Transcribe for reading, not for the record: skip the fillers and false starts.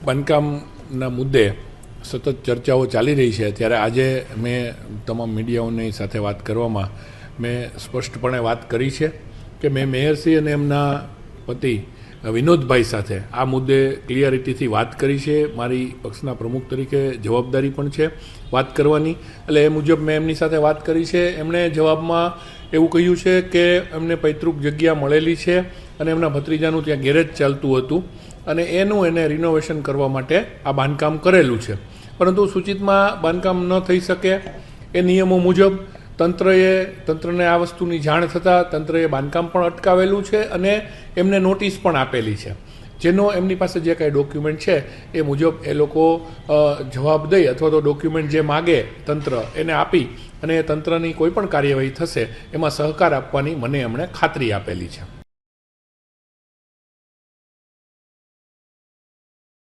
બાંધકામના મુદ્દે સતત ચર્ચાઓ ચાલી રહી છે ત્યારે આજે મેં તમામ મીડિયાઓની સાથે વાત કરવામાં મેં સ્પષ્ટપણે વાત કરી છે કે મેં મેયરશ્રી અને એમના પતિ વિનોદભાઈ સાથે આ મુદ્દે ક્લિયરિટીથી વાત કરી છે. મારી પક્ષના પ્રમુખ તરીકે જવાબદારી પણ છે વાત કરવાની, એટલે એ મુજબ મેં એમની સાથે વાત કરી છે. એમણે જવાબમાં એવું કહ્યું છે કે એમને પૈતૃક જગ્યા મળેલી છે અને એમના ભત્રીજાનું ત્યાં ગેરેજ ચાલતું હતું અને એનું એને રિનોવેશન કરવા માટે આ બાંધકામ કરેલું છે, પરંતુ સૂચિતમાં બાંધકામ ન થઈ શકે એ નિયમો મુજબ તંત્રને આ વસ્તુની જાણ થતાં તંત્રએ બાંધકામ પણ અટકાવેલું છે અને એમને નોટિસ પણ આપેલી છે, જેનો એમની પાસે જે કાંઈ ડોક્યુમેન્ટ છે એ મુજબ એ લોકો જવાબ દઈ અથવા તો ડોક્યુમેન્ટ જે માગે તંત્ર એને આપી અને તંત્રની કોઈ પણ કાર્યવાહી થશે એમાં સહકાર આપવાની મને એમણે ખાતરી આપેલી છે.